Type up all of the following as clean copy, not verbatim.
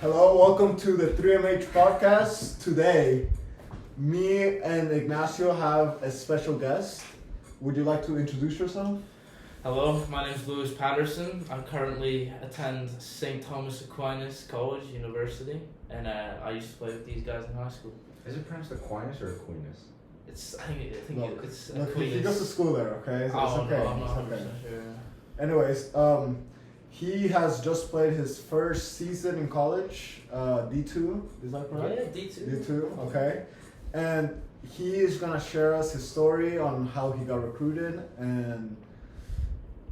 Hello, welcome to the 3MH podcast. Today, me and Ignacio have a special guest. Would you like to introduce yourself? Hello, my name is Paterson. I currently attend St Thomas Aquinas College, University, and I used to play with these guys in high school. Is it pronounced Aquinas or Aquinas? It's Look, Aquinas. he goes to school there, okay? It's okay. No, I'm not It's okay. 100% sure. Anyways, he has just played his first season in college, D2, is that correct? Yeah, D2. D2, okay. And he is gonna share us his story on how he got recruited and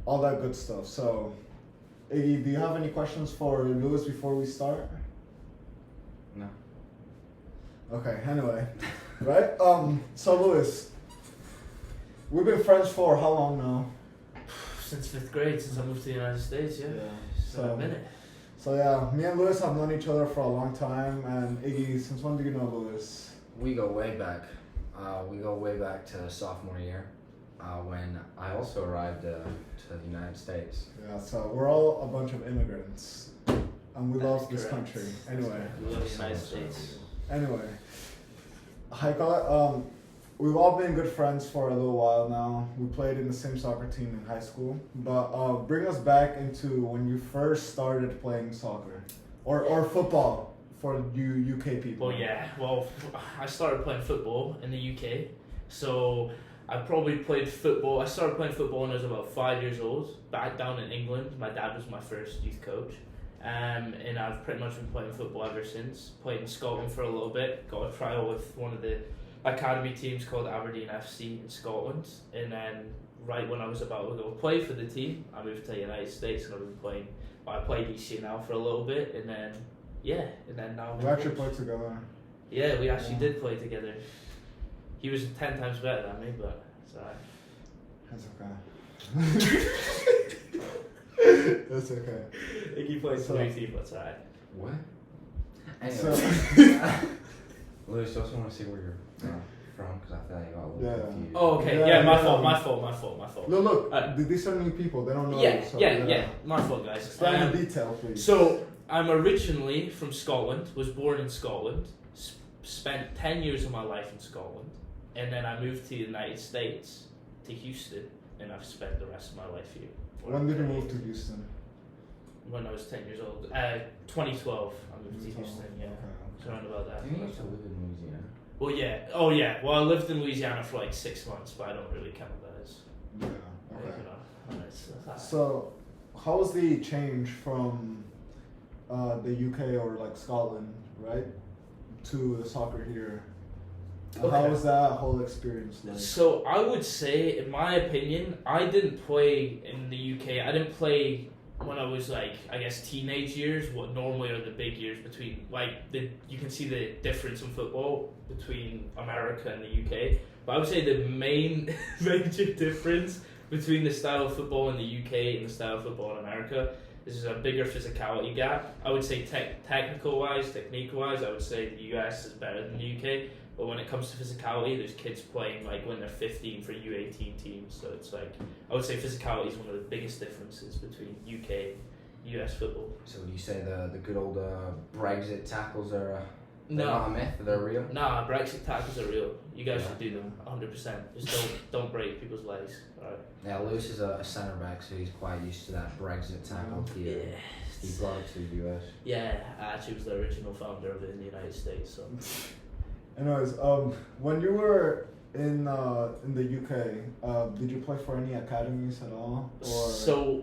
all that good stuff. So, Iggy, do you have any questions for Lewis before we start? No. Okay, anyway, right? So Lewis, we've been friends for how long now? Since 5th grade, since I moved to the United States, yeah. So a minute. So yeah, me and Lewis have known each other for a long time. And Iggy, since when do you know Lewis? We go way back. We go way back to sophomore year, when I also arrived to the United States. Yeah, so we're all a bunch of immigrants, and we love this Correct. country. Anyway, We love the United States. anyway, we've all been good friends for a little while now. We played in the same soccer team in high school. But bring us back into when you first started playing soccer or football for you UK people. Well, I started playing football in the UK, so I probably played football. I started playing football when I was about 5 years old, back down in England. My dad was my first youth coach, and I've pretty much been playing football ever since. Played in Scotland for a little bit, got a trial with one of the academy teams called Aberdeen FC in Scotland, and then right when I was about to go play for the team, I moved to the United States and I've been playing. I played ECNL for a little bit, and then now I'm We actually played together. Yeah, we actually Yeah. did play together. He was 10 times better than me, but it's alright. That's okay. That's okay. I think he plays So- for team, but it's alright. What? So, Anyway. Lewis, I also want to see where you're from, because I feel like I got a little Yeah. confused. Oh, okay. Yeah, Yeah, my yeah. fault. look, these are new people. They don't know. Yeah, so, yeah. My fault, guys. Explain in detail, please. So, I'm originally from Scotland, was born in Scotland, spent 10 years of my life in Scotland, and then I moved to the United States, to Houston, and I've spent the rest of my life here. When did you move to Houston? When I was 10 years old. 2012, I moved to Houston, yeah. Okay. Around about that. Didn't you used to live in Louisiana? Well, yeah. Oh, yeah. Well, I lived in Louisiana for like 6 months, but I don't really count that as. Yeah. You Okay. know, that's So, how was the change from the UK or like Scotland, right, to the soccer here? Okay. How was that whole experience like? So I would say, in my opinion, I didn't play in the UK. I didn't play when I was like, I guess, teenage years. What normally are the big years between, like, you can see the difference in football between America and the UK. But I would say the main major difference between the style of football in the UK and the style of football in America is there's a bigger physicality gap. I would say technical-wise, technique-wise, I would say the US is better than the UK. But when it comes to physicality, there's kids playing like when they're 15 for U18 teams. So it's like, I would say physicality is one of the biggest differences between UK, US football. So would you say the good old Brexit tackles are they're No. not a myth, they're real? Nah, Brexit tackles are real. You guys Yeah. should do them 100%. Just don't break people's legs. Alright. Yeah, Lewis is a centre back, so he's quite used to that Brexit tackle. He brought it to the US. Yeah, I actually was the original founder of it in the United States. So Anyways, when you were in the UK, did you play for any academies at all? Or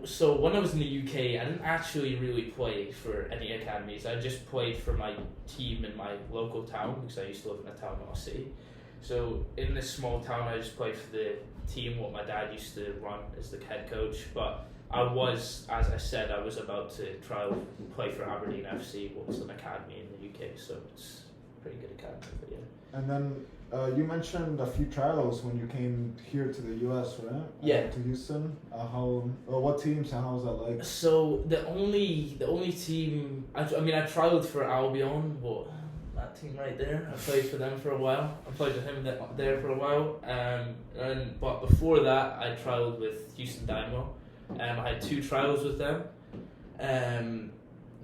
So when I was in the UK, I didn't actually really play for any academies. I just played for my team in my local town because I used to live in a town, not a city. So in this small town, I just played for the team what my dad used to run as the head coach. But I was, as I said, I was about to play for Aberdeen FC, what was an academy in the UK. So it's a pretty good academy, but yeah. And then you mentioned a few trials when you came here to the US, right? Yeah. To Houston. What teams and how was that like? So the only team I trialed for Albion, that team right there. I played for them for a while. I played with him there for a while. But before that, I trialed with Houston Dynamo. I had 2 trials with them.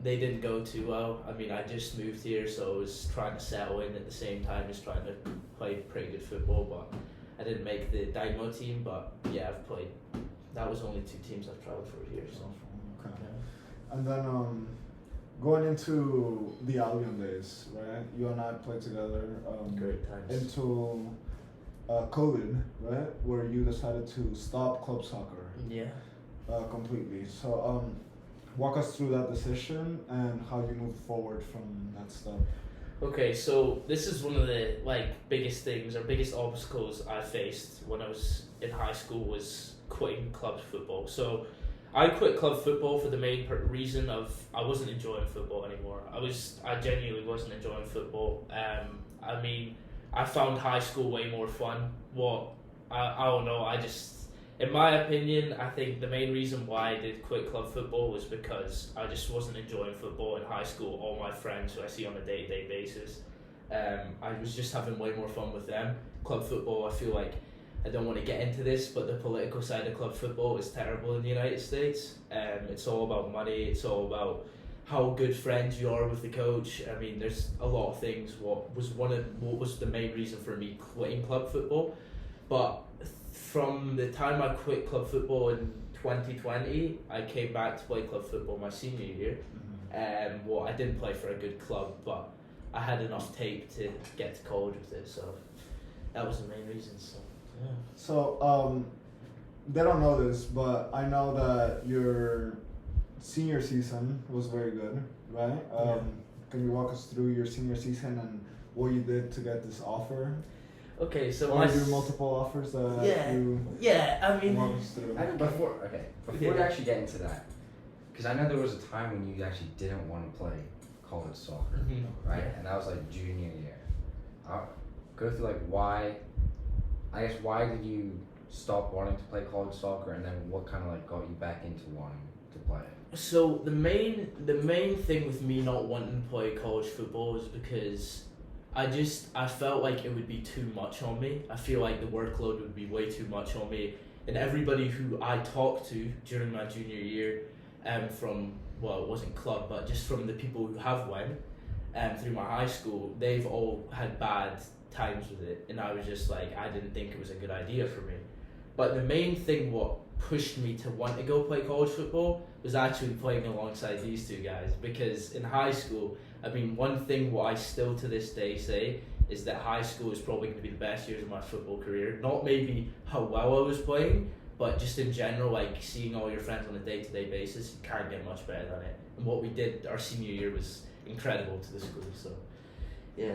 they didn't go too well. I mean, I just moved here, so I was trying to settle in at the same time as trying to play pretty good football, but I didn't make the Dynamo team. But yeah, I've played. That was only 2 teams I've traveled for here. So. Okay. Yeah. And then going into the Albion days, right? You and I played together. Great times. Into COVID, right? Where you decided to stop club soccer. Yeah. Completely. So walk us through that decision and how you moved forward from that stuff. Okay, so this is one of the biggest things or biggest obstacles I faced when I was in high school was quitting club football. So I quit club football for the main reason of I wasn't enjoying football anymore. I genuinely wasn't enjoying football. I mean, I found high school way more fun. I don't know. In my opinion, I think the main reason why I did quit club football was because I just wasn't enjoying football in high school. All my friends who I see on a day-to-day basis, I was just having way more fun with them. Club football, I feel like, I don't want to get into this, but the political side of club football is terrible in the United States. It's all about money. It's all about how good friends you are with the coach. I mean, there's a lot of things. What was the main reason for me quitting club football? But from the time I quit club football in 2020, I came back to play club football my senior year. I didn't play for a good club, but I had enough tape to get to college with it, so that was the main reason. So yeah. So they don't know this, but I know that your senior season was very good, right? Can you walk us through your senior season and what you did to get this offer? Okay, so or your multiple offers that I mean, walk us through. Before we actually get into that, because I know there was a time when you actually didn't want to play college soccer, right? And that was like junior year. I'll go through why did you stop wanting to play college soccer, and then what kind of got you back into wanting to play it? So the main thing with me not wanting to play college football is because I felt like it would be too much on me. I feel like the workload would be way too much on me. And everybody who I talked to during my junior year, from, it wasn't club, but just from the people who have went through my high school, they've all had bad times with it. And I was just I didn't think it was a good idea for me. But the main thing what pushed me to want to go play college football was actually playing alongside these 2 guys. Because in high school, I mean, one thing what I still to this day say is that high school is probably going to be the best years of my football career. Not maybe how well I was playing, but just in general, seeing all your friends on a day-to-day basis, you can't get much better than it. And what we did our senior year was incredible to the school, so yeah.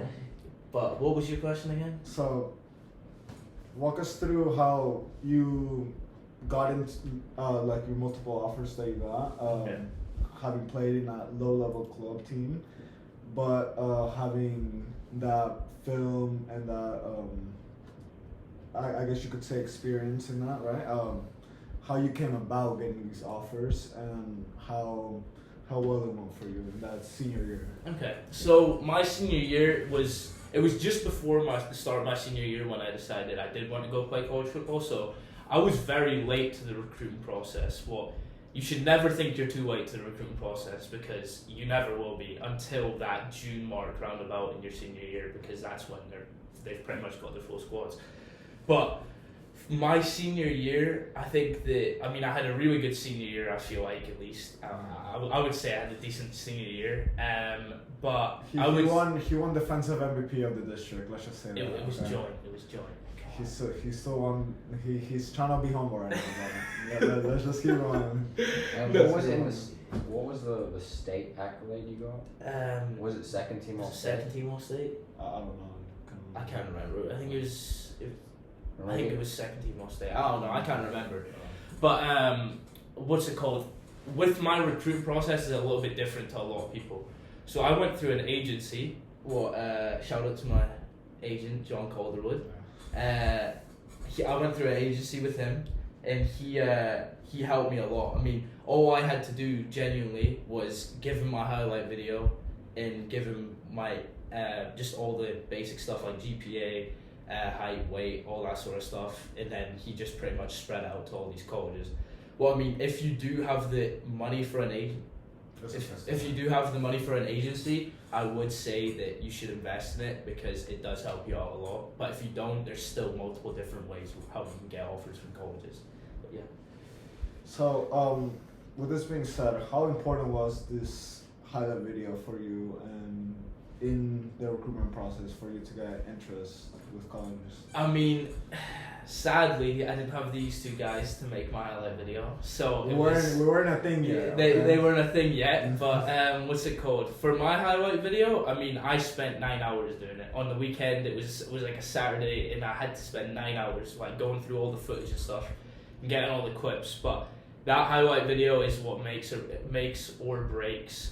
But what was your question again? So, walk us through how you got into your multiple offers that you got, having played in a low-level club team, but having that film and that I guess you could say experience in that, right? How you came about getting these offers and how well it went for you in that senior year. Okay, so my senior year was just before the start of my senior year when I decided I did want to go play college football. So I was very late to the recruiting process. You should never think you're too late to the recruiting process, because you never will be until that June mark roundabout in your senior year, because that's when they've pretty much got their full squads. But my senior year, I had a really good senior year. I feel like, at least I would say I had a decent senior year. But he won defensive MVP of the district. Let's just say that. It was joint. He's still on. He's trying to be humble right now. Let's just keep going. What was the state accolade you got? Was it second team all state? Second team all state. I don't know. I can't remember. I think it was second team all state. I don't know. I can't remember. But what's it called? With my recruiting process is a little bit different to a lot of people. So I went through an agency. Shout out to my agent, John Calderwood. I went through an agency with him, and he helped me a lot. I mean, all I had to do genuinely was give him my highlight video and give him my just all the basic stuff like GPA, height, weight, all that sort of stuff, and then he just pretty much spread out to all these colleges. Well, I mean, if you do have the money for an agent, If you do have the money for an agency, I would say that you should invest in it because it does help you out a lot. But if you don't, there's still multiple different ways of how you can get offers from colleges. But yeah. So, with this being said, how important was this highlight video for you and in the recruitment process for you to get interest with colleges? I mean, sadly, I didn't have these two guys to make my highlight video, so we weren't a thing yet. They weren't a thing yet, but what's it called? For my highlight video, I mean, I spent 9 hours doing it. On the weekend, it was like a Saturday, and I had to spend 9 hours like going through all the footage and stuff and getting all the clips. But that highlight video is what makes or breaks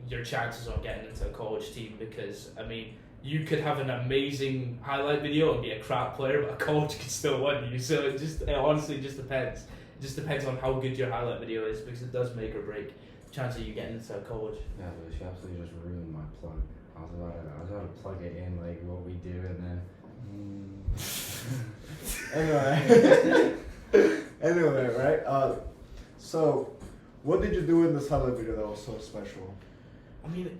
your chances on getting into a college team, because I mean, you could have an amazing highlight video and be a crap player, but a college could still want you. So it honestly just depends. It just depends on how good your highlight video is, because it does make or break the chance of you getting into a college. Yeah, but she absolutely just ruined my plug. I was about to plug it in, like what we do, and then. Anyway, right? So, what did you do in this highlight video that was so special? I mean,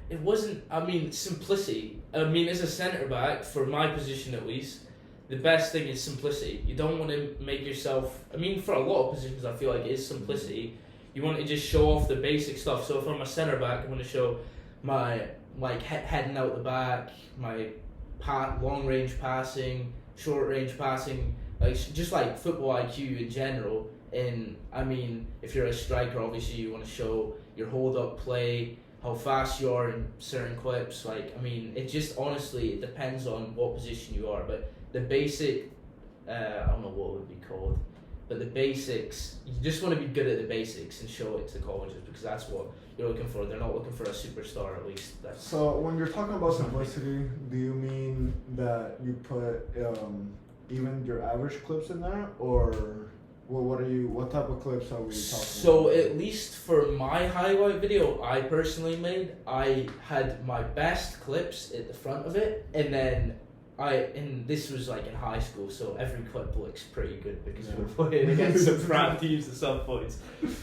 it wasn't. I mean, simplicity. I mean, as a centre back, for my position at least, the best thing is simplicity. You don't want to make yourself. I mean, for a lot of positions, I feel like it is simplicity. You want to just show off the basic stuff. So if I'm a centre back, I want to show my heading out the back, my long range passing, short range passing, like just like football IQ in general. And I mean, if you're a striker, obviously you want to show your hold up play, how fast you are in certain clips. Like, I mean, it just honestly, it depends on what position you are. But the basic, I don't know what it would be called, but the basics, you just want to be good at the basics and show it to colleges, because that's what you're looking for. They're not looking for a superstar, at least. So when you're talking about simplicity, do you mean that you put even your average clips in there, or what type of clips are we talking So about? at least for my highlight video I personally made, I had my best clips at the front of it, and then and this was like in high school, so every clip looks pretty good because we're playing against some crap teams at some points.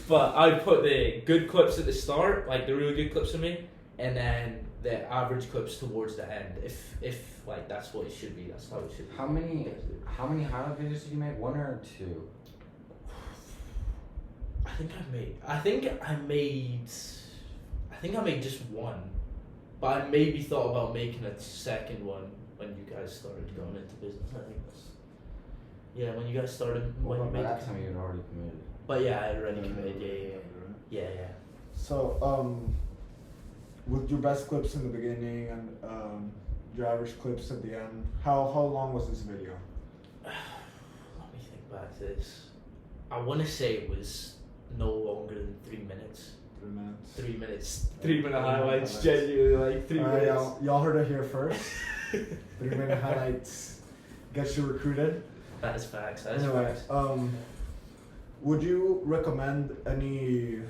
But I put the good clips at the start, like the really good clips of me, and then the average clips towards the end. If like that's what it should be, that's how it should be. How many highlight videos did you make? 1 or 2? I think I made just one, but I maybe thought about making a second one when you guys started going into business. I think when you guys started. Well, by that time you had already committed. But yeah, I had already committed. Yeah. So with your best clips in the beginning and your average clips at the end, how long was this video? Let me think back to this. I want to say it was no longer than 3 minutes. 3 minutes. 3 minutes. 3 minute highlights. Genuinely, like 3 minutes. Y'all heard it here first. 3 minute highlights gets you recruited. That is facts. Anyway, would you recommend any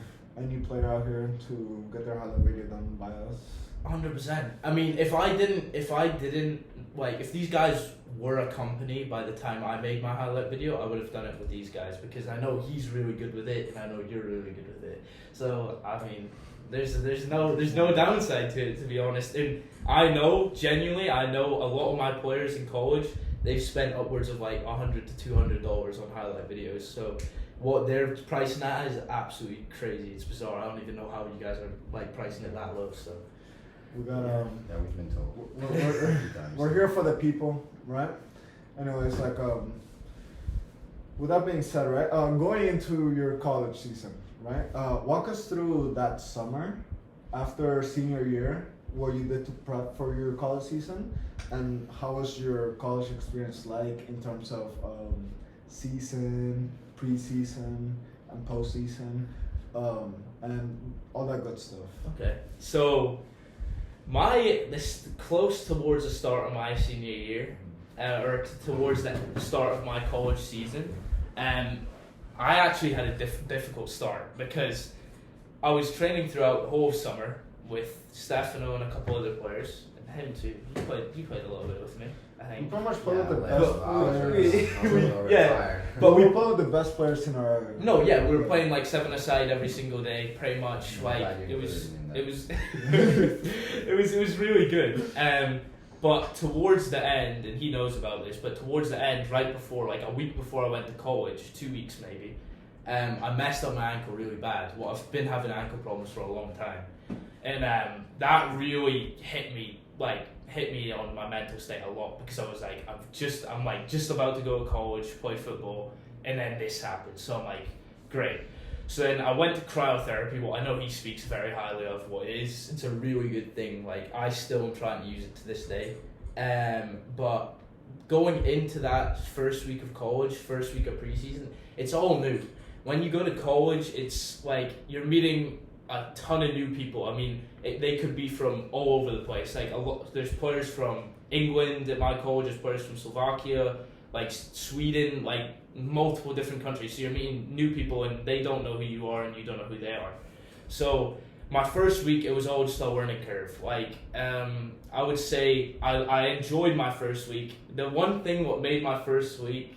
player out here to get their highlight video done by us? 100%. I mean, if I didn't like, if these guys were a company by the time I made my highlight video, I would have done it with these guys, because I know he's really good with it and I know you're really good with it. So I mean, there's no downside to it, to be honest. And I know a lot of my players in college, they've spent upwards of like $100 to $200 on highlight videos. So what they're pricing at is absolutely crazy. It's bizarre. I don't even know how you guys are like pricing it that low. So we got yeah, we've been told. We're here for the people, right? Anyways, like with that being said, right, going into your college season, right? Walk us through that summer after senior year, what you did to prep for your college season, and how was your college experience like in terms of season, preseason, and postseason, and all that good stuff. Okay, so this close towards the start of my senior year, or towards the start of my college season, I actually had a difficult start, because I was training throughout the whole summer, with Stefano and a couple other players, and him too. You played a little bit with me, I We think. pretty much played with the like, best I was players. Yeah. But we played with the best players in our area. No, yeah, we were playing like 7-a-side every single day, pretty much. I'm Like glad you it was, included me in it was really good. But towards the end, and he knows about this, but towards the end, right before, like a week before I went to college, 2 weeks maybe, I messed up my ankle really bad. Well, I've been having ankle problems for a long time, and that really hit me on my mental state a lot, because I was like, I'm like just about to go to college, play football, and then this happened. So I'm like, great. So then I went to cryotherapy. Well, I know he speaks very highly of what it is. It's a really good thing. Like, I still am trying to use it to this day. But going into that first week of college, first week of preseason, it's all new. When you go to college, it's like you're meeting a ton of new people. I mean, they could be from all over the place. Like there's players from England at my college. There's players from Slovakia, like Sweden, like multiple different countries. So you're meeting new people, and they don't know who you are, and you don't know who they are. So my first week, it was all just a learning curve. Like I would say I enjoyed my first week. The one thing what made my first week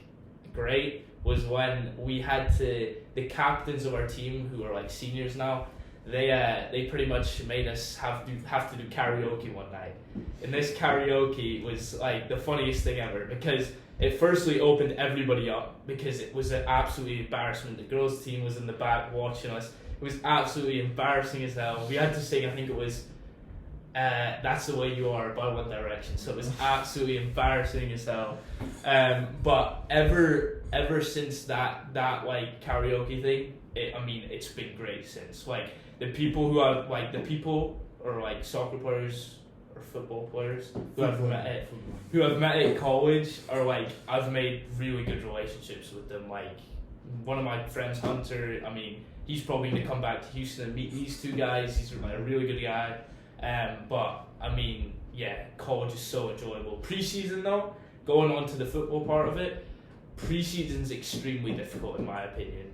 great was when we had the captains of our team, who are like seniors now, they pretty much made us have to do karaoke one night. And this karaoke was like the funniest thing ever, because it firstly opened everybody up, because it was an absolute embarrassment. The girls' team was in the back watching us. It was absolutely embarrassing as hell. We had to sing, I think it was That's the Way You Are by One Direction. So it was absolutely embarrassing as hell. But ever since that like karaoke thing, it's been great since. Like the people or like soccer players or football players who I've met at college are like, I've made really good relationships with them. Like one of my friends, Hunter, he's probably going to come back to Houston and meet these two guys. He's like a really good guy. But college is so enjoyable. Preseason though, going on to the football part of it, preseason's extremely difficult in my opinion,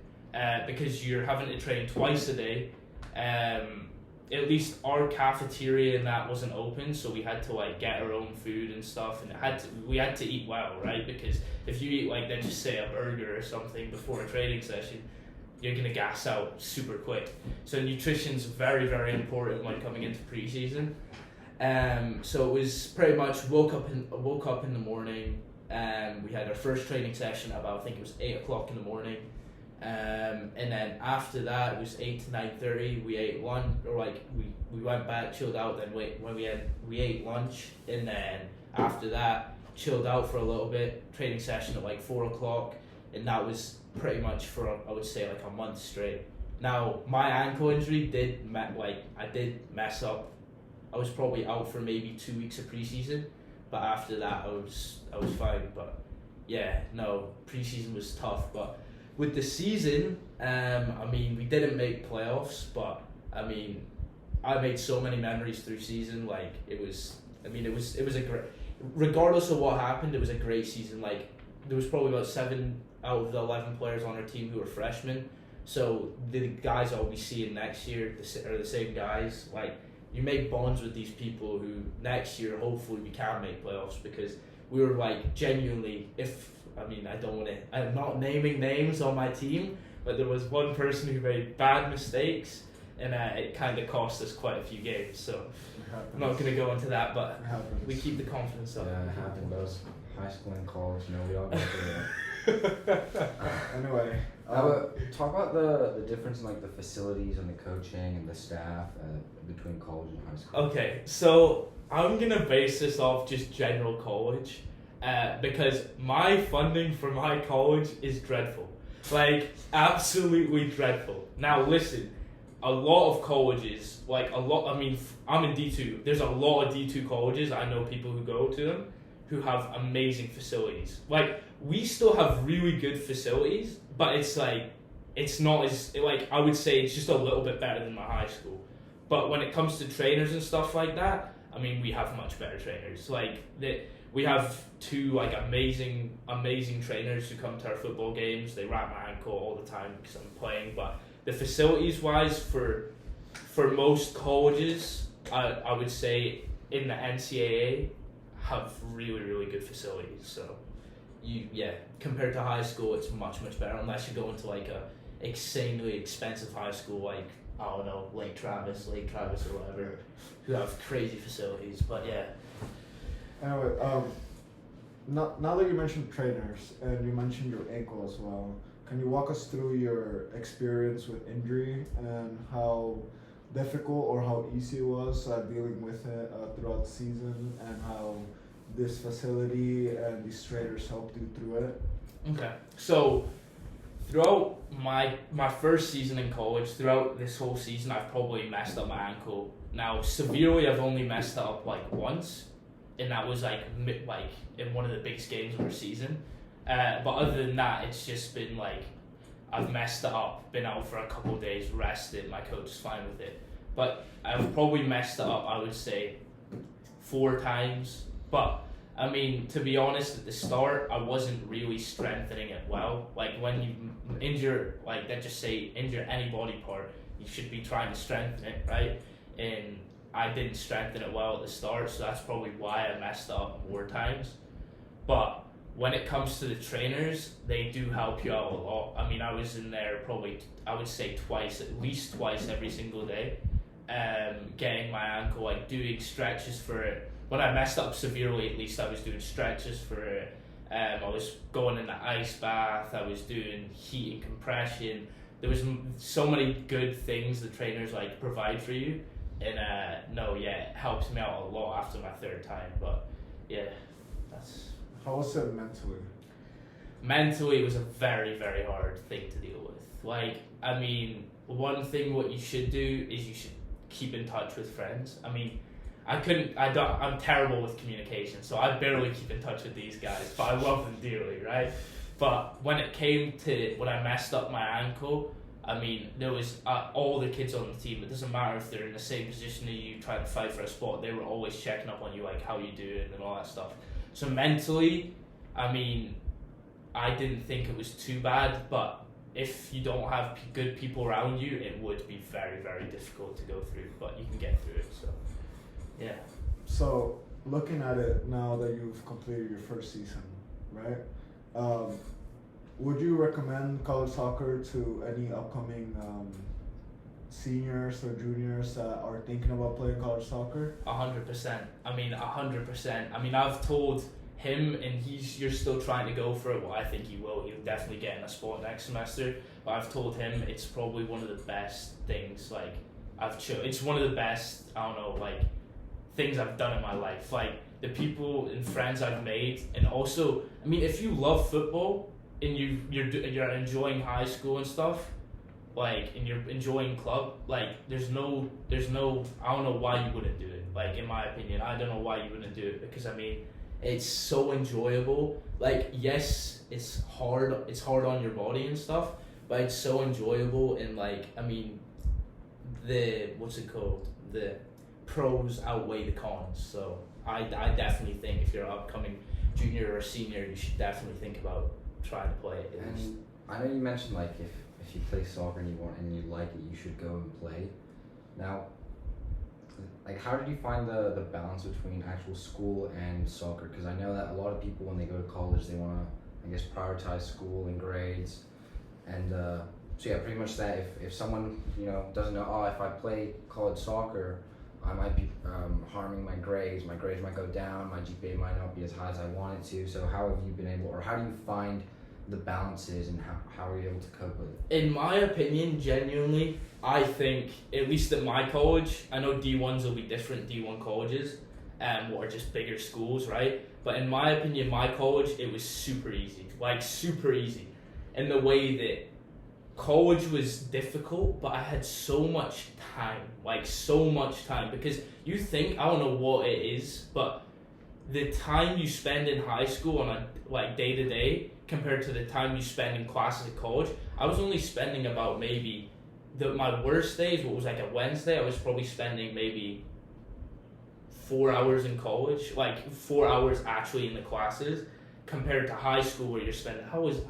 because you're having to train twice a day. At least our cafeteria and that wasn't open, so we had to like get our own food and stuff, and we had to eat well, right? Because if you eat like, then just say a burger or something before a training session, you're gonna gas out super quick. So nutrition's very, very important when coming into preseason. So it was pretty much woke up in the morning. We had our first training session about, I think it was 8 o'clock in the morning. And then after that, it was 8 to 9:30. We ate lunch, or like we went back, chilled out. Then we ate lunch, and then after that, chilled out for a little bit. Training session at like 4 o'clock, and that was pretty much for I would say like a month straight. Now my ankle injury I did mess up. I was probably out for maybe 2 weeks of preseason, but after that I was fine. But yeah, no, preseason was tough, but with the season, we didn't make playoffs, but I made so many memories through season. Like it was a great, regardless of what happened, it was a great season. Like there was probably about 7 out of the 11 players on our team who were freshmen. So the guys I'll be seeing next year are the same guys. Like you make bonds with these people who next year hopefully we can make playoffs, because we were like genuinely, I'm not naming names on my team, but there was one person who made bad mistakes, and it kind of cost us quite a few games. So I'm not going to go into that, but we keep the confidence up. Yeah, it happened both high school and college. We all go through that. Anyway, talk about the difference in like the facilities and the coaching and the staff between college and high school. Okay, so I'm going to base this off just general college. Because my funding for my college is dreadful. Like, absolutely dreadful. Now, listen, a lot of colleges, I'm in D2. There's a lot of D2 colleges, I know people who go to them, who have amazing facilities. Like, we still have really good facilities, but it's not as, I would say it's just a little bit better than my high school. But when it comes to trainers and stuff like that, we have much better trainers. We have 2 amazing trainers who come to our football games. They wrap my ankle all the time because I'm playing. But the facilities wise for most colleges, I would say in the NCAA have really, really good facilities. So compared to high school, it's much, much better unless you go into like a insanely expensive high school like, I don't know, Lake Travis or whatever, who have crazy facilities. But yeah. Anyway, now that you mentioned trainers and you mentioned your ankle as well, can you walk us through your experience with injury and how difficult or how easy it was dealing with it throughout the season, and how this facility and these trainers helped you through it? Okay, so throughout my first season in college, throughout this whole season, I've probably messed up my ankle. Now, severely, I've only messed it up like once, and that was like in one of the biggest games of our season. But other than that, it's just been like I've messed it up, been out for a couple of days, rested. My coach is fine with it, but I've probably messed it up, I would say, 4 times. But I mean, to be honest, at the start, I wasn't really strengthening it well. Like when you injure, like let's just say injure any body part, you should be trying to strengthen it, right? And I didn't strengthen it well at the start, so that's probably why I messed up more times. But when it comes to the trainers, they do help you out a lot. I mean, I was in there probably, I would say at least twice every single day, getting my ankle, like doing stretches for it. When I messed up severely, at least I was doing stretches for it. I was going in the ice bath, I was doing heat and compression. There was so many good things the trainers like provide for you. And it helps me out a lot after my 3rd time. But yeah, that's... How was it mentally? Mentally, it was a very, very hard thing to deal with. Like, I mean, one thing what you should do is you should keep in touch with friends. I mean, I'm terrible with communication, so I barely keep in touch with these guys, but I love them dearly, right? But when it came to when I messed up my ankle, I mean, there was all the kids on the team. It doesn't matter if they're in the same position as you, trying to fight for a spot. They were always checking up on you, like how you doing and all that stuff. So mentally, I mean, I didn't think it was too bad. But if you don't have good people around you, it would be very, very difficult to go through. But you can get through it. So, yeah. So looking at it now that you've completed your first season, right? Would you recommend college soccer to any upcoming seniors or juniors that are thinking about playing college soccer? 100%. I mean, 100%. I mean, I've told him, and you're still trying to go for it. Well, I think he will. He'll definitely get in a spot next semester. But I've told him it's probably one of the best things. Like it's one of the best. I don't know, like things I've done in my life. Like the people and friends I've made, and also, I mean, if you love football and you're enjoying high school and stuff, like, and you're enjoying club, like, there's no, I don't know why you wouldn't do it. Like, in my opinion, I don't know why you wouldn't do it, because, I mean, it's so enjoyable. Like, yes, it's hard on your body and stuff, but it's so enjoyable, and, like, I mean, the pros outweigh the cons, so I definitely think if you're an upcoming junior or senior, you should definitely think about trying to play it. And I know you mentioned, like, if you play soccer and you like it, you should go and play. Now, like, how did you find the balance between actual school and soccer? Because I know that a lot of people, when they go to college, they want to, I guess, prioritize school and grades. And so yeah, pretty much that. If someone, doesn't know, if I play college soccer, I might be harming my grades. My grades might go down. My GPA might not be as high as I want it to. So how have you been able, or how do you find the balances, and how are you able to cope with it? In my opinion, genuinely, I think, at least at my college, I know D1s will be different, D1 colleges, or just bigger schools, right? But in my opinion, my college, it was super easy. Like, super easy. In the way that college was difficult, but I had so much time. Like, so much time. Because you think, I don't know what it is, but the time you spend in high school on a, like, day-to-day, compared to the time you spend in classes at college, I was only spending about maybe, my worst days, what was like a Wednesday, I was probably spending maybe 4 hours in college, like 4 hours actually in the classes, compared to high school where you're spending how long is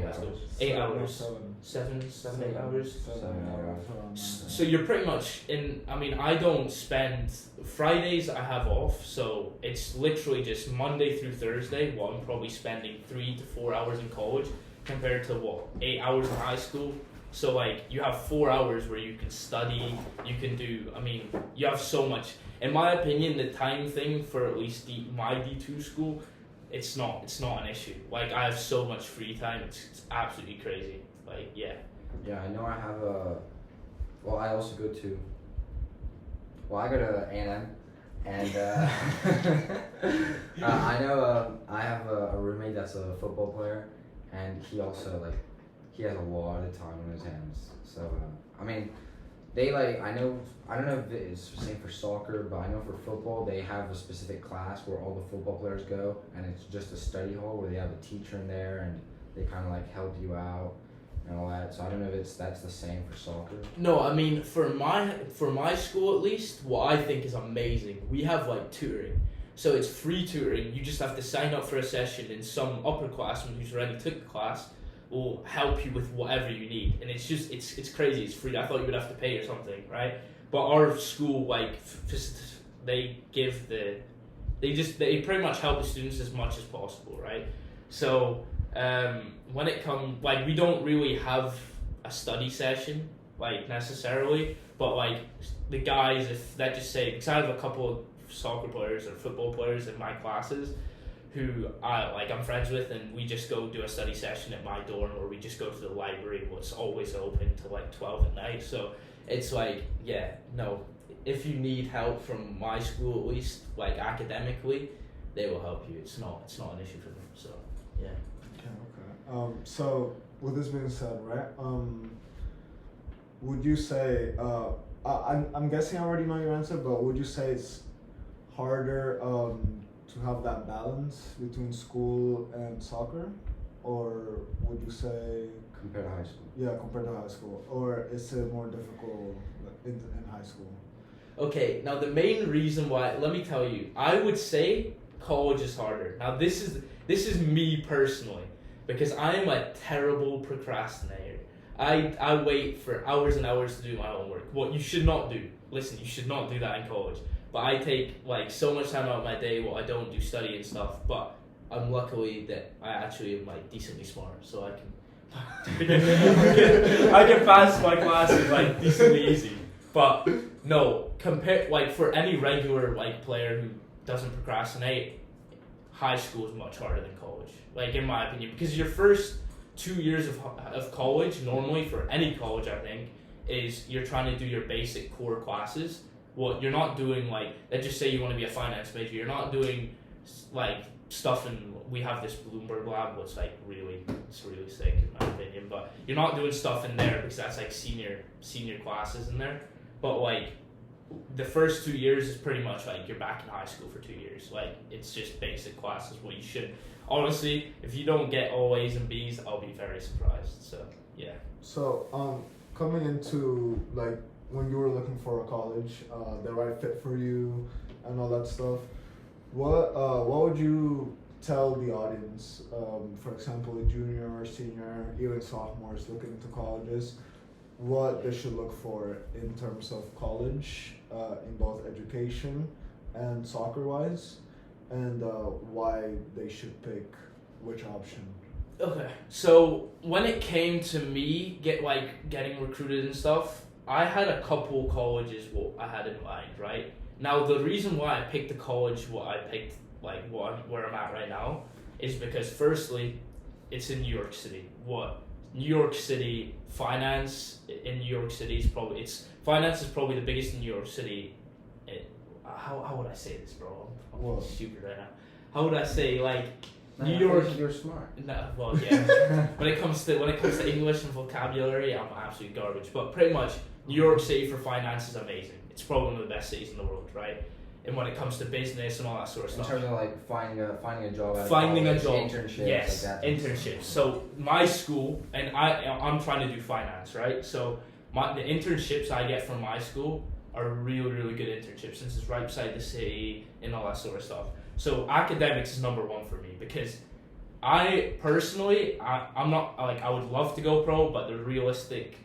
high school? 8 hours. 7, 8 hours. 7 hours. So you're pretty much in. I mean, I don't spend Fridays. I have off, so it's literally just Monday through Thursday. What I'm probably spending 3 to 4 hours in college compared to 8 hours in high school. So like you have 4 hours where you can study. You can do. I mean, you have so much. In my opinion, the time thing for at least my D2 school, it's not an issue. Like I have so much free time. It's absolutely crazy. Like yeah. Yeah, I know I have a. Well, I also go to. Well, I go to A&M, and I know I have a roommate that's a football player, and he also he has a lot of time on his hands. So I mean, they I don't know if it's the same for soccer, but I know for football they have a specific class where all the football players go, and it's just a study hall where they have a teacher in there and they kind of help you out and all that. So I don't know if that's the same for soccer. No, I mean for my school at least, what I think is amazing, we have tutoring. So it's free tutoring. You just have to sign up for a session, and some upperclassman who's already took the class will help you with whatever you need. And it's just it's crazy. It's free. I thought you would have to pay or something, right? But our school they pretty much help the students as much as possible, right? So when it comes we don't really have a study session necessarily, but the guys, if that just say, because I have a couple of soccer players or football players in my classes who I'm friends with, and we just go do a study session at my dorm, or we just go to the library, what's always open till 12 at night. So it's if you need help from my school at least, academically, they will help you. It's not an issue for them. So yeah. Okay. So with this being said, right? Would you say I'm guessing I already know your answer, but would you say it's harder to have that balance between school and soccer, or would you say compared to high school? Yeah, compared to high school, or is it more difficult in high school? Okay, now the main reason why, let me tell you, I would say college is harder. Now this is me personally, because I am a terrible procrastinator. I wait for hours and hours to do my homework. What you should not do. Listen, you should not do that in college. But I take so much time out of my day. I don't do study and stuff. But I'm luckily that I actually am decently smart, so I can pass my classes decently easy. But no, compare for any regular player who doesn't procrastinate, high school is much harder than college. In my opinion, because your first 2 years of college, normally for any college, I think, is you're trying to do your basic core classes. What you're not doing, let's just say you want to be a finance major, you're not doing stuff we have this Bloomberg lab, it's really sick in my opinion, but you're not doing stuff in there because that's senior classes in there. But the first 2 years is pretty much you're back in high school for 2 years. It's just basic classes. What you should, honestly, if you don't get all A's and B's, I'll be very surprised. So yeah. So coming into when you were looking for a college, the right fit for you and all that stuff, what would you tell the audience, for example, a junior or senior, even sophomores looking into colleges, what they should look for in terms of college, in both education and soccer-wise, and why they should pick which option? Okay, so when it came to me getting recruited and stuff, I had a couple colleges what I had in mind, right? Now the reason why I picked the college what I picked, where I'm at right now, is because firstly, it's in New York City. New York City finance in New York City is finance is probably the biggest in New York City. How would I say this, bro? I'm stupid right now. How would I say New York? You're smart. No, well, yeah. when it comes to English and vocabulary, I'm absolute garbage. But pretty much, New York City for finance is amazing. It's probably one of the best cities in the world, right? And when it comes to business and all that sort of stuff. In terms of finding a job. Finding a job. Internships. Yes, internships. So my school, and I'm trying to do finance, right? So the internships I get from my school are really, really good internships since it's right beside the city and all that sort of stuff. So academics is number one for me because I personally, I'm not like I would love to go pro, but the realistic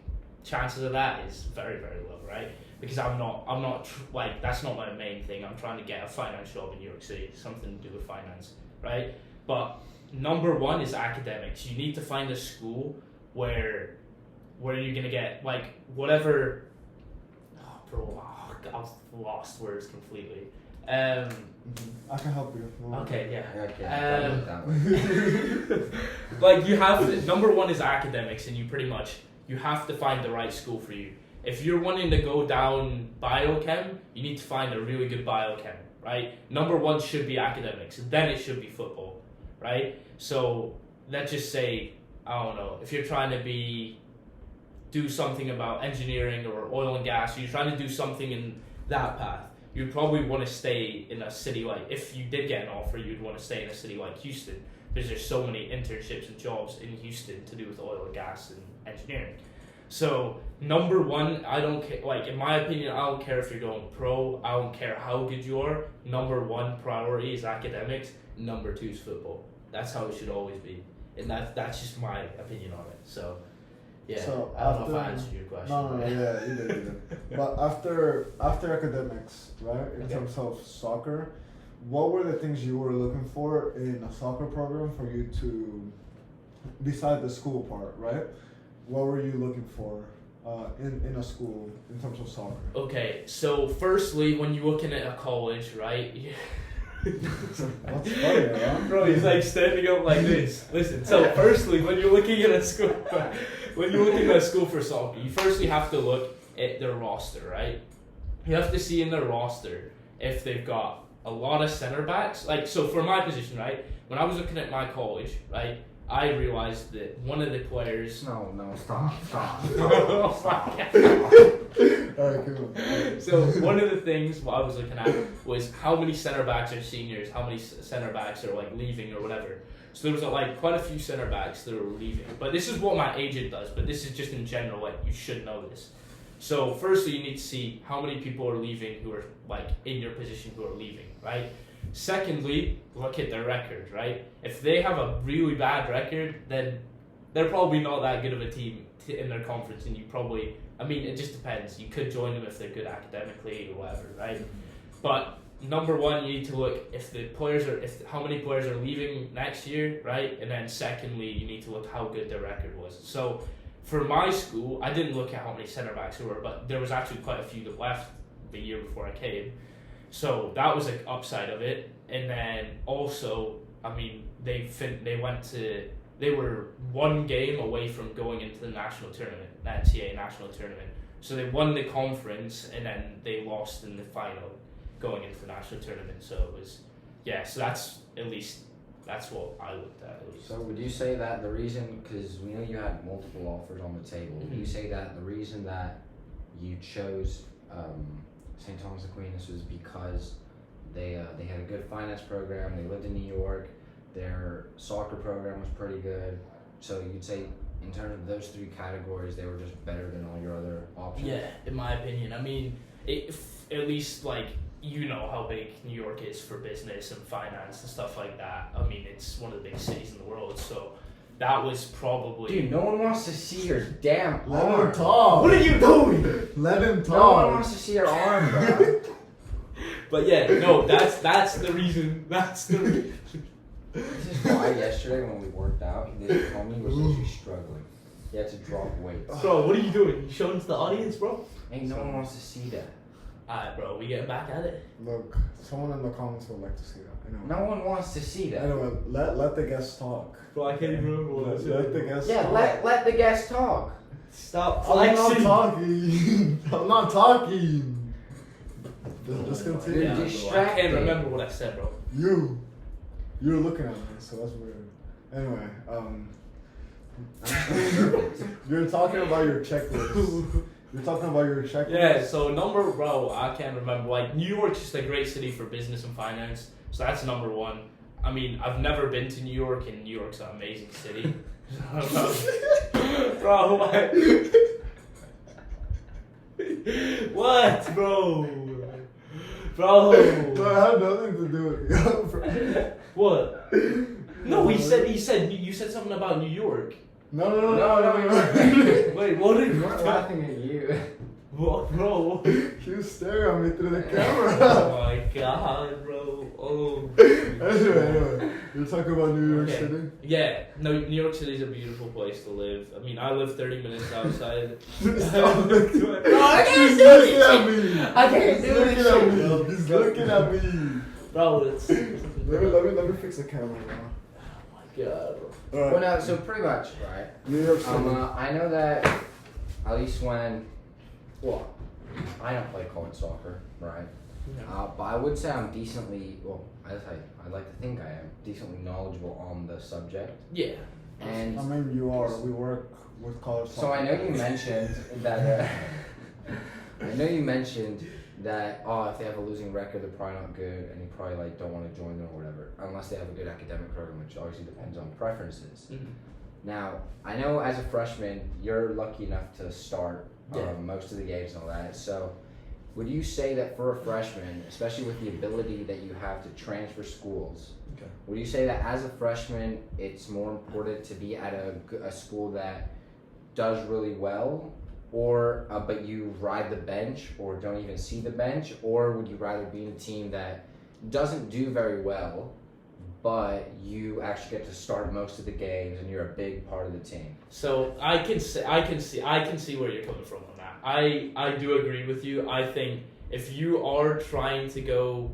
chances of that is very, very low, right? Because I'm not like that's not my main thing. I'm trying to get a finance job in New York City, something to do with finance, right? But number one is academics. You need to find a school where you're gonna get like whatever. Oh, bro, I've lost words completely. I can help you. Okay, yeah. Okay. Like you have to, number one is academics, and you have to find the right school for you. If you're wanting to go down biochem, you need to find a really good biochem, right? Number one should be academics, then it should be football, right? So let's just say, I don't know, if you're trying to do something about engineering or oil and gas, or you're trying to do something in that path, you'd probably want to stay in a city like, if you did get an offer, you'd want to stay in a city like Houston, because there's so many internships and jobs in Houston to do with oil and gas and engineering. So number one, I don't care, like in my opinion, I don't care if you're going pro, I don't care how good you are. Number one priority is academics, number two is football. That's how it should always be. And that's just my opinion on it. So yeah, So I don't know if I answered your question. No, yeah, you did. But after academics, right, in terms of soccer, what were the things you were looking for in a soccer program for you to, beside the school part, right? What were you looking for in a school in terms of soccer? Okay, so firstly, when you're looking at a college, right? What's funny, man? Bro, he's like standing up like this. Listen, so firstly, when you're looking at a school, for soccer, you firstly have to look at their roster, right? You have to see in their roster if they've got a lot of center backs. Like, so for my position, right? When I was looking at my college, right? I realized that one of the players. No, stop. Alright, cool. So one of the things what I was looking at was how many center backs are seniors, how many center backs are like leaving or whatever. So there was like quite a few center backs that were leaving. But this is what my agent does. But this is just in general. Like you should know this. So firstly, you need to see how many people are leaving who are like in your position who are leaving, right? Secondly, look at their record, right? If they have a really bad record, then they're probably not that good of a team in their conference, and you probably, I mean, it just depends. You could join them if they're good academically or whatever, right? But number one, you need to look how many players are leaving next year, right? And then secondly, you need to look how good their record was. So for my school, I didn't look at how many center backs there were, but there was actually quite a few that left the year before I came. So that was an upside of it, and then also, I mean, they were one game away from going into the national tournament, the NCAA national tournament. So they won the conference, and then they lost in the final, going into the national tournament. So it was, so that's what I looked at least. So would you say that the reason, because we know you had multiple offers on the table, would you say that the reason that you chose St. Thomas Aquinas was because they had a good finance program, they lived in New York, their soccer program was pretty good, so you'd say in terms of those three categories they were just better than all your other options? Yeah, in my opinion. I mean, at least like you know how big New York is for business and finance and stuff like that. I mean, it's one of the big cities in the world, so that was probably... Dude, no one wants to see your damn Let arm. him talk. What are you doing? Let him talk. No one wants to see your arm, bro. But yeah, no, that's the reason. That's the reason. This is why yesterday when we worked out, this homie was literally struggling. He had to drop weights. Bro, what are you doing? You showing to the audience, bro? Ain't no one wants to see that. Alright, bro, we get back at it. Look, someone in the comments would like to see that. Anyway. No one wants to see that. Anyway, let the guests talk. Bro, I can't even remember what I said. Let the guests Yeah, talk. let the guest talk. Stop I'm not flexing. talking. I'm not talking. Just continue. You're Bro, I distracted. can't remember what I said, bro. You're looking at me, so that's weird. Anyway, you're talking about your checklist. You're talking about your checklist. Yeah, so bro, I can't remember. Like, New York's just a great city for business and finance, so that's number one. I mean, I've never been to New York, and New York's an amazing city. Bro, what? What, bro? Bro. But I have nothing to do with you. What? No, you said something about New York. No. Wait, what did We weren't laughing at you. What, bro? He was staring at me through the Oh camera. my god, bro. Oh. Anyway, you're talking about New York Okay. City? Yeah, no, New York City is a beautiful place to live. I mean, I live 30 minutes outside. Stop looking at me. No, I can't He's do looking this at shit. me. I can't He's do looking this at shit, me. bro. He's looking at me. Bro, it's. Let me fix the camera now. Oh my god. Alright. Well, no, so pretty much, right? New York City. I know that at least when, well, I don't play college soccer, right? But I would say I'm decently, well, I'd like to think I am decently knowledgeable on the subject. Yeah. And I mean, you are. We work with college soccer. so I know you mentioned that. I know you mentioned that if they have a losing record, they're probably not good, and you probably like don't want to join them or whatever, unless they have a good academic program, which obviously depends on preferences. Mm-hmm. Now, I know as a freshman, you're lucky enough to start Yeah. most of the games and all that. So, would you say that for a freshman, especially with the ability that you have to transfer schools, Okay. would you say that as a freshman, it's more important to be at a school that does really well, or but you ride the bench or don't even see the bench, or would you rather be in a team that doesn't do very well, but you actually get to start most of the games and you're a big part of the team? So I can see where you're coming from on that. I do agree with you. I think if you are trying to go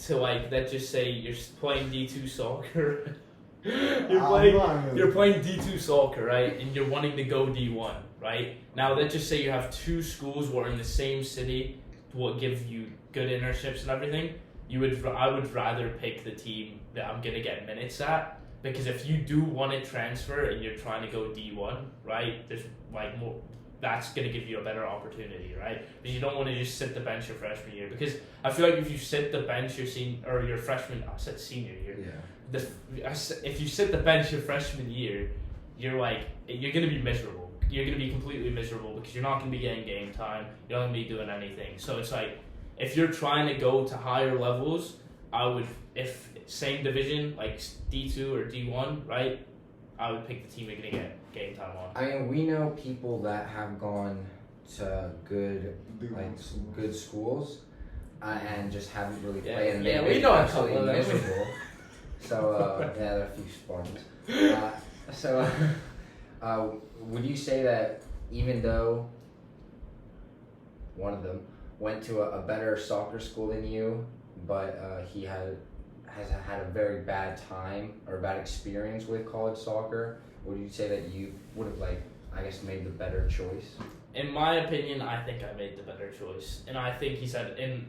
to like, let's just say you're playing D2 soccer, you're playing D2 soccer, right? And you're wanting to go D1, right? Now let's just say you have two schools who are in the same city, will give you good internships and everything. I would rather pick the team that I'm gonna get minutes at, because if you do want to transfer and you're trying to go D1, right? There's like more. That's gonna give you a better opportunity, right? Because you don't want to just sit the bench your freshman year. Because I feel like if you sit the bench your freshman, I said senior year. Yeah. If you sit the bench your freshman year, you're gonna be miserable. You're gonna be completely miserable because you're not gonna be getting game time. You're not gonna be doing anything. So it's like, if you're trying to go to higher levels, if same division like D2 or D1, right? I would pick the team you're gonna get game time on. I mean, we know people that have gone to good schools and just haven't really played, and they've been absolutely miserable. So there are a few Spartans. Would you say that even though one of them went to a better soccer school than you, but he has had a very bad time or bad experience with college soccer, would you say that you would have made the better choice? In my opinion, I think I made the better choice, and I think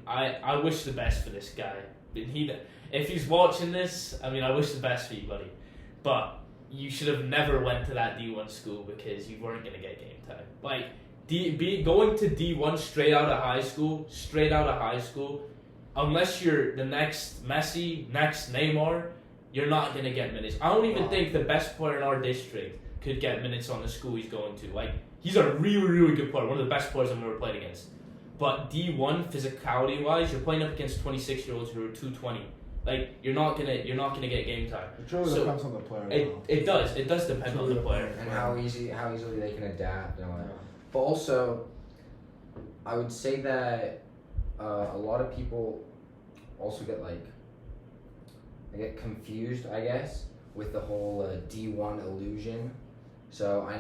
I wish the best for this guy. If he's watching this, I mean, I wish the best for you, buddy. But you should have never went to that D1 school because you weren't gonna get game time. Like going to D1 straight out of high school, unless you're the next Messi, next Neymar, you're not gonna get minutes. I don't even think the best player in our district could get minutes on the school he's going to. Like, he's a really, really good player, one of the best players I've ever played against. But D1, physicality wise, you're playing up against 26-year-olds who are 220. Like, you're not gonna get game time. It really depends on the player. It does depend on the player and how easily they can adapt and all that. But also, I would say that a lot of people also get confused, I guess, with the whole D1 illusion. So I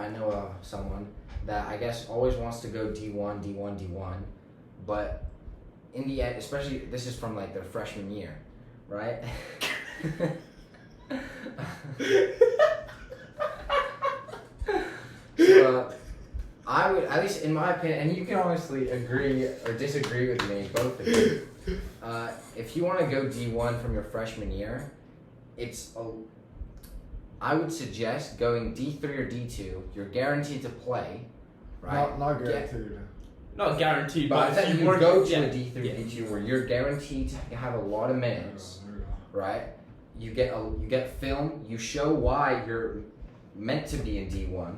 know someone that I guess always wants to go D1, but in the end, especially this is from like their freshman year, right? So I would, at least in my opinion, and you can honestly agree or disagree with me, both of you. If you want to go D1 from your freshman year, I would suggest going D3 or D2. You're guaranteed to play, right? Not guaranteed. Not guaranteed, but if you go to a D3 D2 where you're guaranteed to have a lot of minutes, right? You get film. You show why you're meant to be in D1.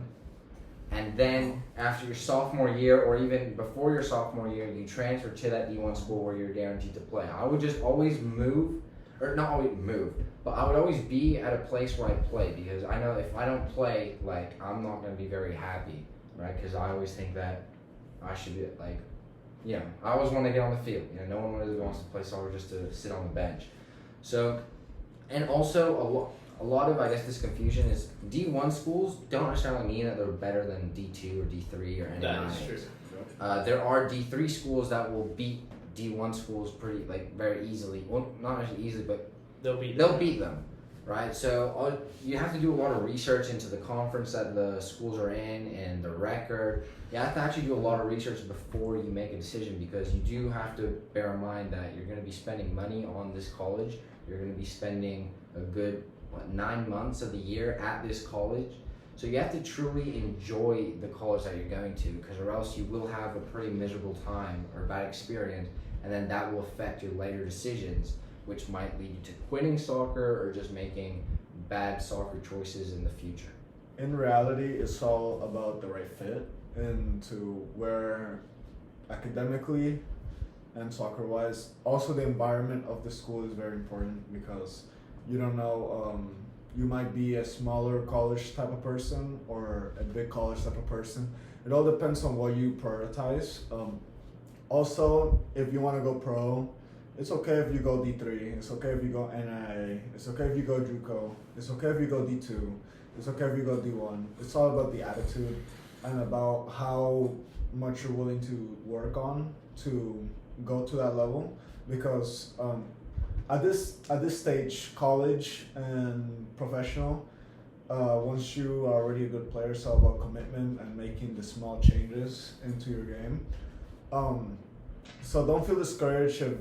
And then after your sophomore year, or even before your sophomore year, you transfer to that D1 school where you're guaranteed to play. I would just always move or not always move, but I would always be at a place where I play, because I know if I don't play, like, I'm not going to be very happy, right? Because I always think that I should be, like, I always want to get on the field. No one really wants to play soccer just to sit on the bench. So, and also a lot of, I guess, this confusion is D1 schools don't necessarily mean that they're better than D2 or D3 or any. That is true. There are D3 schools that will beat D1 schools very easily. Well, not necessarily easily, but they'll beat them, right? So you have to do a lot of research into the conference that the schools are in and the record. You have to actually do a lot of research before you make a decision, because you do have to bear in mind that you're going to be spending money on this college. You're going to be spending a good 9 months of the year at this college. So you have to truly enjoy the college that you're going to, because or else you will have a pretty miserable time or bad experience, and then that will affect your later decisions, which might lead you to quitting soccer or just making bad soccer choices in the future. In reality, it's all about the right fit into where academically and soccer-wise. Also, the environment of the school is very important, because you don't know, you might be a smaller college type of person or a big college type of person. It all depends on what you prioritize. Also, if you want to go pro, it's okay if you go D3, it's okay if you go NIA, it's okay if you go JUCO, it's okay if you go D2, it's okay if you go D1. It's all about the attitude and about how much you're willing to work on to go to that level, because at this stage, college and professional, once you are already a good player, it's all about commitment and making the small changes into your game. So don't feel discouraged if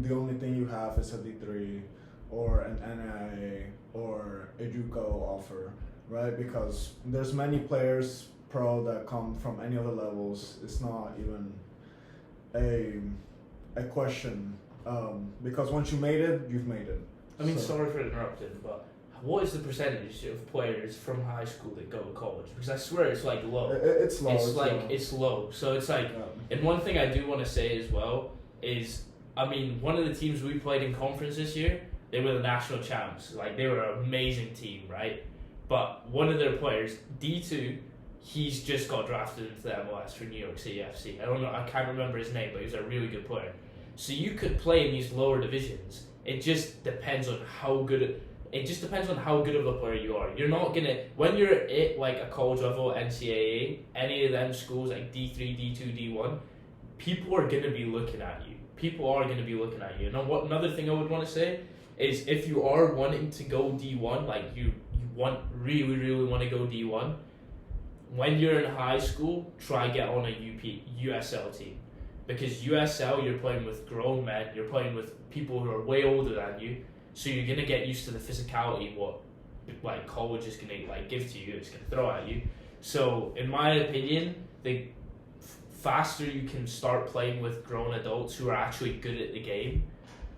the only thing you have is a D3 or an NIA or a JUCO offer, right? Because there's many players pro that come from any other levels. It's not even a question, because once you made it, you've made it. I mean, sorry for interrupting, but what is the percentage of players from high school that go to college? Because I swear it's like low. It's low. It's low. So it's like, and one thing I do want to say as well is, I mean, one of the teams we played in conference this year, they were the national champs. Like, they were an amazing team, right? But one of their players, D2, he's just got drafted into the MLS for New York City FC. I can't remember his name, but he was a really good player. So you could play in these lower divisions. It just depends on how good. It just depends on how good of a player you are. You're not gonna, when you're at like a college level, NCAA, any of them schools like D3, D2, D1, people are gonna be looking at you. People are gonna be looking at you. And another thing I would want to say is, if you are wanting to go D1, like you really want to go D1, when you're in high school, try get on a USL team. Because USL, you're playing with grown men, you're playing with people who are way older than you, so you're gonna get used to the physicality what like college is gonna like give to you, it's gonna throw at you. So in my opinion, the faster you can start playing with grown adults who are actually good at the game,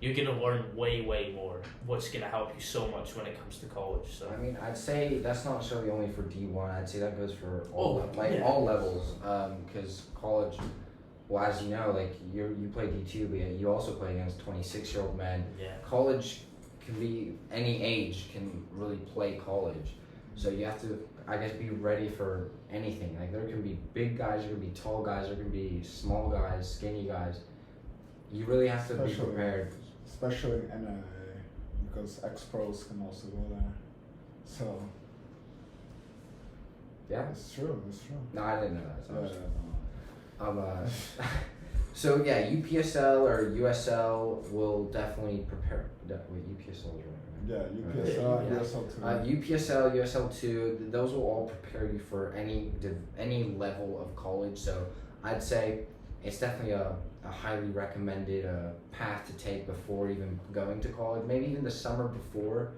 you're gonna learn way more, what's gonna help you so much when it comes to college. So I mean, I'd say that's not necessarily only for D1. I'd say that goes for all levels, because college. Well, as you know, like you play D2, but you also play against 26-year-old men. Yeah. College can be any age can really play college, so you have to, I guess, be ready for anything. Like, there can be big guys, there can be tall guys, there can be small guys, skinny guys. You really have to be prepared. Especially in NIA, because ex-pros can also go there. So. Yeah. It's true. No, I didn't know that. So So. So yeah, UPSL or USL will definitely prepare. Wait, UPSL is right? Yeah, UPSL, yeah. USL 2. UPSL, USL 2, those will all prepare you for any level of college. So I'd say it's definitely a highly recommended path to take before even going to college. Maybe even the summer before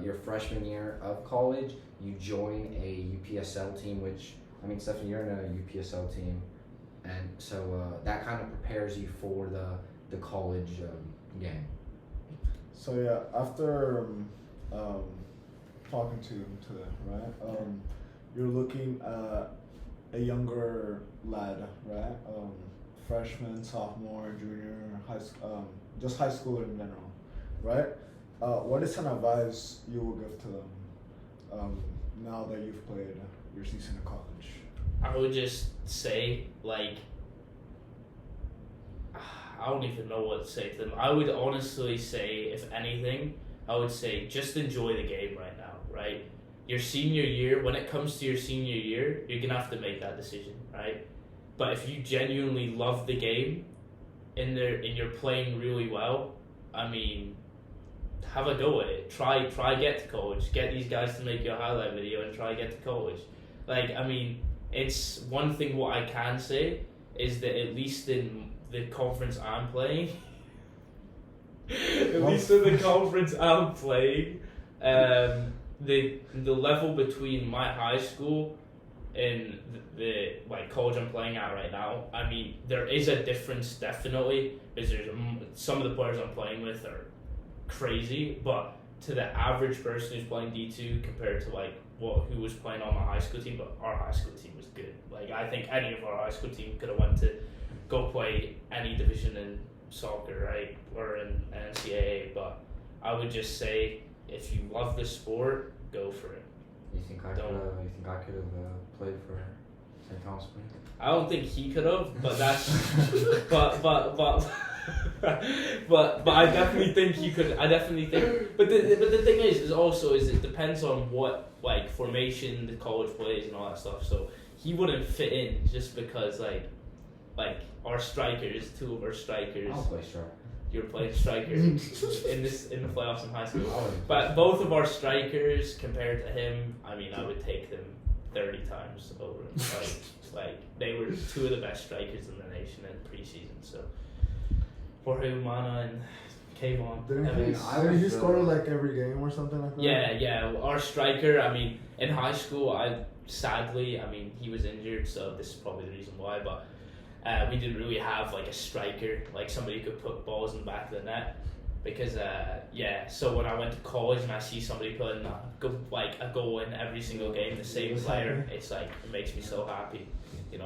your freshman year of college, you join a UPSL team, which, I mean, Stephanie, you're in a UPSL team. And so that kind of prepares you for the college game. So yeah, after talking to them, right? You're looking at a younger lad, right? Freshman, sophomore, junior, just high schooler in general. right? What is an advice you will give to them now that you've played your season in college? I would just say, like, I don't even know what to say to them. I would honestly say, if anything, I would say just enjoy the game right now, right? Your senior year, when it comes to your senior year, you're going to have to make that decision, right? But if you genuinely love the game and you're playing really well, I mean, have a go at it. Try get to college. Get these guys to make you a highlight video and try get to college. Like, I mean, it's one thing what I can say is that at least in the conference I'm playing, the level between my high school and the like college I'm playing at right now, I mean, there is a difference definitely, because there's some of the players I'm playing with are crazy, but to the average person who's playing D2 compared to like who was playing on my high school team, but our high school team was good. Like, I think any of our high school team could have went to go play any division in soccer, right, or in NCAA. But I would just say, if you love the sport, go for it. You think I could have played for St Thomas Aquinas? I don't think he could have, but that's but I definitely think you could. I definitely think. But the thing is also it depends on what like formation the college plays and all that stuff. So he wouldn't fit in just because like our strikers, two of our strikers. I'll play striker. You're playing striker in the playoffs in high school. But both of our strikers compared to him, I mean, I would take them 30 times over him. Like they were two of the best strikers in the nation in preseason. So Jorge Umana and Kayvon. Didn't he score like every game or something like that? Yeah. Our striker, I mean, in high school, sadly, he was injured, so this is probably the reason why, but we didn't really have like a striker, like somebody who could put balls in the back of the net. Because so when I went to college and I see somebody putting a goal in every single game, the same player, it's like it makes me so happy, it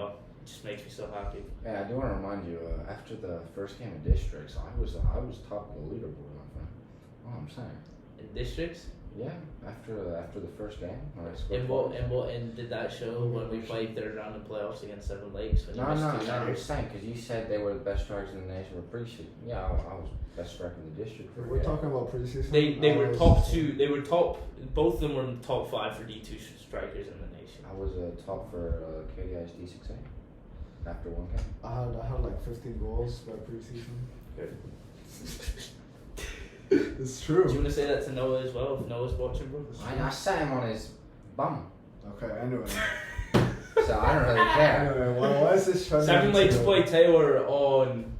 just makes me so happy. Yeah, I do want to remind you. After the first game of districts, I was top of the leaderboard, my friend. Oh, I'm saying. In districts? Yeah, after the first game when I scored. And did that show when we played third round in playoffs against Seven Lakes? No, I'm saying because you said they were the best strikers in the nation. We're preseason. Yeah, I was best striker in the district. We're talking about preseason. They were top two. They were top. Both of them were in the top 5 for D2 strikers in the nation. I was top for KDI's D6A after one game. I had like 15 goals by preseason. Good. It's true. Do you want to say that to Noah as well? If Noah's watching, bro. I sat him on his bum. Okay, anyway. So I don't really care. Anyway, why is this trying Seven Lakes play Taylor on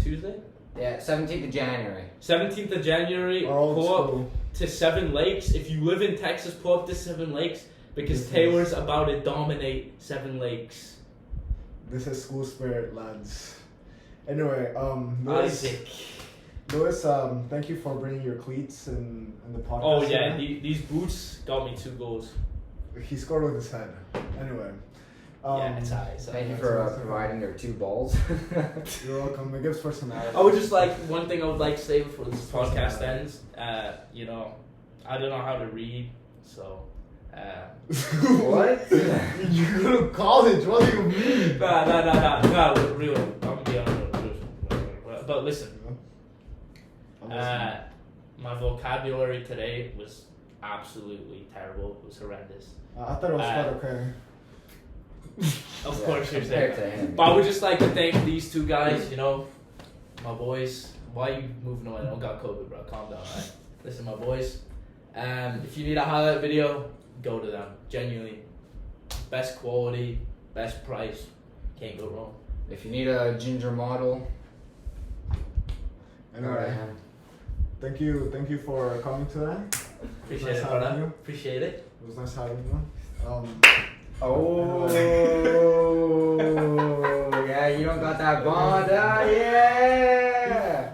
Tuesday? Yeah, 17th of January. 17th of January. Pull up to Seven Lakes. If you live in Texas, pull up to Seven Lakes because Taylor's about to dominate Seven Lakes. This is school spirit, lads. Anyway, Isaac. Lewis, thank you for bringing your cleats in the podcast. Oh yeah, these boots got me 2 goals. He scored with his head. Anyway. It's alright. Thank you for providing their 2 balls. You're welcome. It gives personality. I would just one thing I would like to say before this podcast ends. I don't know how to read, so. What? You go to college. What do you mean? No, real. I'm gonna be on. But listen. My vocabulary today was absolutely terrible. It was horrendous. I thought it was quite okay. Of course you're saying that. But I would just like to thank these 2 guys, my boys. Why are you moving away? I don't got COVID, bro. Calm down, alright? Listen, my boys. If you need a highlight video, go to them. Genuinely. Best quality, best price. Can't go wrong. If you need a ginger model. Anyway. Thank you for coming today. Appreciate it, brother. Appreciate it. It was nice having you. Yeah, you don't got that bond, yeah.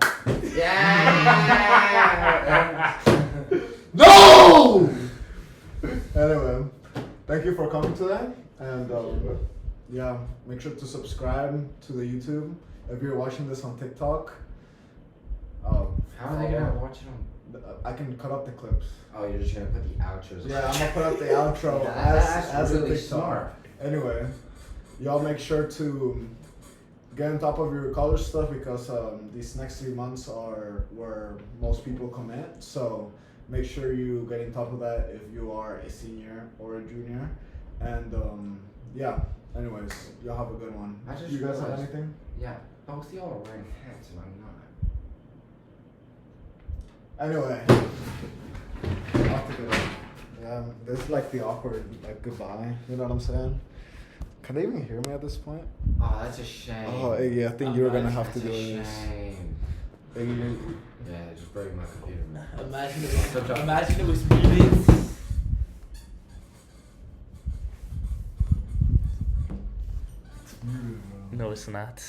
No! Anyway, thank you for coming today, and make sure to subscribe to the YouTube. If you're watching this on TikTok, How are they gonna watch it on? I can cut up the clips. Oh, you're just gonna put the outros. Yeah, I'm gonna put up the outro That's as really a TikTok. smart. Anyway, y'all make sure to get on top of your college stuff because these next 3 months are where most people commit. So make sure you get on top of that if you are a senior or a junior. And yeah. Anyways, y'all have a good one. I just You guys have realized- anything? Yeah, both y'all are wearing hats and I'm not. Anyway, off to go. Yeah, this is like the awkward like goodbye. You know what I'm saying? Can they even hear me at this point? Oh, that's a shame. Oh, Iggy, I think you were gonna have That's to do a this. shame. Iggy, Yeah, just break my computer, man. Imagine Good job. it was muted. it's muted, bro. No, it's not.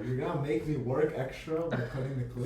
You're gonna make me work extra by cutting the clip.